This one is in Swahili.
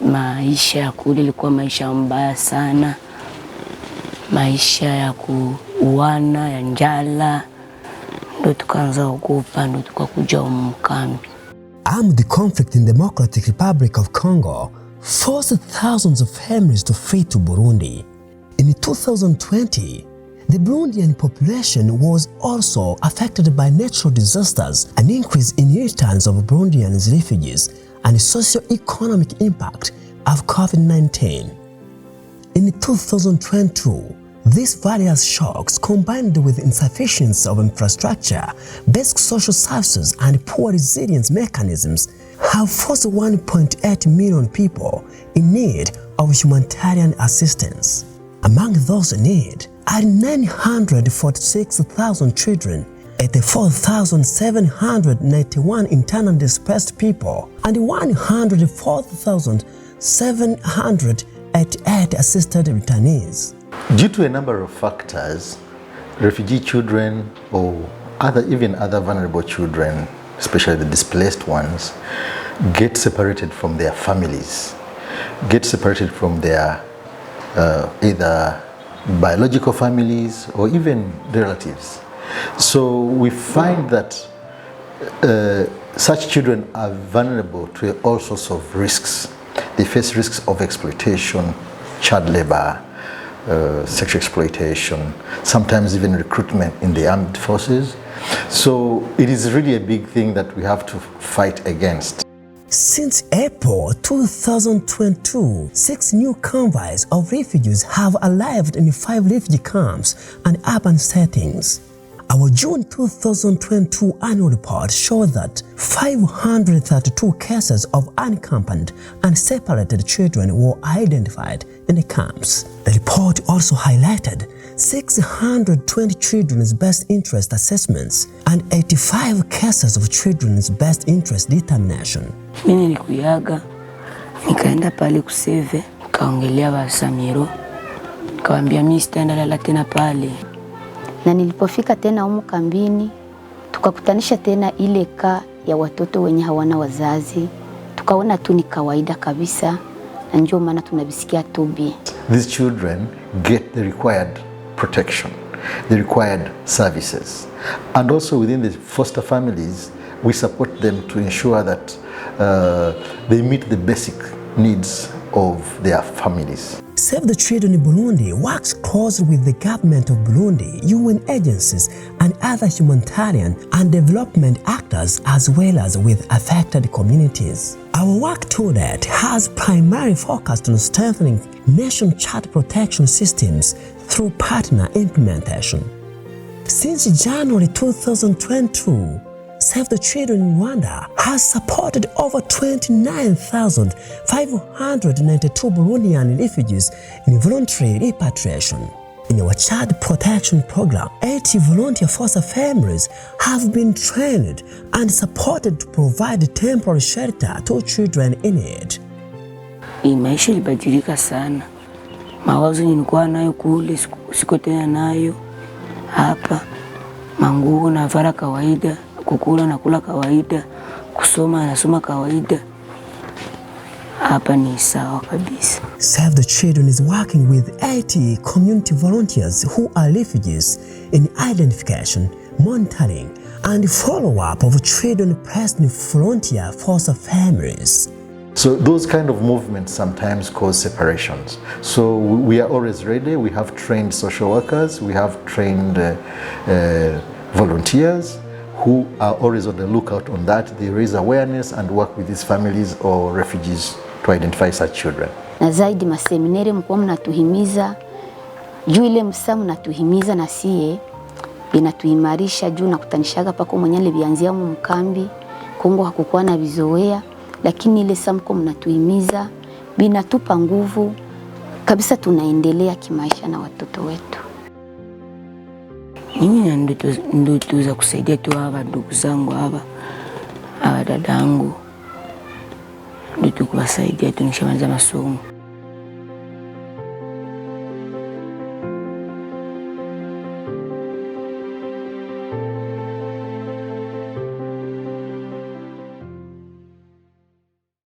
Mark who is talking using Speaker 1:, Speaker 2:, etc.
Speaker 1: maisha ya kule ilikuwa maisha mbaya sana, maisha ya kuuana, ya njala, ndo tukaanza kuogopa, ndo tukakuja mkambi.
Speaker 2: Armed conflict in the Democratic Republic of Congo forced thousands of families to flee to Burundi. In 2020, the Burundian population was also affected by natural disasters, an increase in returns of Burundian refugees, and socio-economic impact of COVID-19. In 2022, these various shocks, combined with insufficiency of infrastructure, basic social services, and poor resilience mechanisms, have forced 1.8 million people in need of humanitarian assistance. Among those in need are 946,000 children, 84,791 internally displaced people, and 104,788 assisted returnees.
Speaker 3: Due to a number of factors, refugee children or even other vulnerable children, especially the displaced ones, get separated from their families, get separated from their either biological families or even relatives. So we find that such children are vulnerable to all sorts of risks. They face risks of exploitation, child labor, sexual exploitation, sometimes even recruitment in the armed forces. So it is really a big thing that we have to fight against.
Speaker 2: Since April 2022, 6 new convoys of refugees have arrived in 5 refugee camps and urban settings. Our June 2022 annual report shows that 532 cases of unaccompanied and separated children were identified in the camps. The report also highlighted 620 children's best interest assessments and 85 cases of children's best interest determination.
Speaker 1: Mimi nilikuyaga, nikaenda pale kuseve, nikaongelea Basamiro, nikawaambia mimi sitaenda lala tena pale.
Speaker 4: Na nilipofika tena humu kambini, tukakutanisha tena ile ya watoto wenye hawana wazazi. Tukaona tu ni kawaida kabisa, na ndio maana tunabisikia tubi.
Speaker 3: These children get the required protection, the required services. And also within the foster families, we support them to ensure that they meet the basic needs of their families.
Speaker 2: Save the Children in Burundi works closely with the government of Burundi, UN agencies, and other humanitarian and development actors, as well as with affected communities. Our work to date has primarily focused on strengthening nation child protection systems through partner implementation. Since January 2022, Save the Children in Rwanda has supported over 29,592 Burundian refugees in voluntary repatriation. In our child protection program, 80 volunteer foster families have been trained and supported to provide temporary shelter to children in need.
Speaker 1: Maisha ilibadilika sana. Mawazo nilikuwa nayo kule siko tena nayo hapa. Manguo na vara kawaida, kukula na kula kawaida, kusoma nasoma kawaida. Hapa ni sawa kabisa.
Speaker 2: Save the Children is working with 80 community volunteers who are refugees in identification, monitoring, and follow-up of children placed in volunteer foster families.
Speaker 3: So those kind of movements sometimes cause separations. So we are always ready. We have trained social workers, we have trained volunteers who are always on the lookout on that. They raise awareness and work with these families or refugees to identify such children.
Speaker 4: Na zaidi maseminari mkuwa mnatuhimiza, juu ile msa mnatuhimiza na siye, inatuimarisha juu na kutanishaga pako mwenyale bianzia mkambi, Kongo hakukuwa na vizoea, lakini ile samko mnatuhimiza, binatupa nguvu, kabisa tunaendelea kimaisha na watoto wetu.
Speaker 1: Mimi ndoto za kusaidia tu hawa ndugu zangu hawa dadangu, ndoto kuwasaidia tu nishamaliza masomo.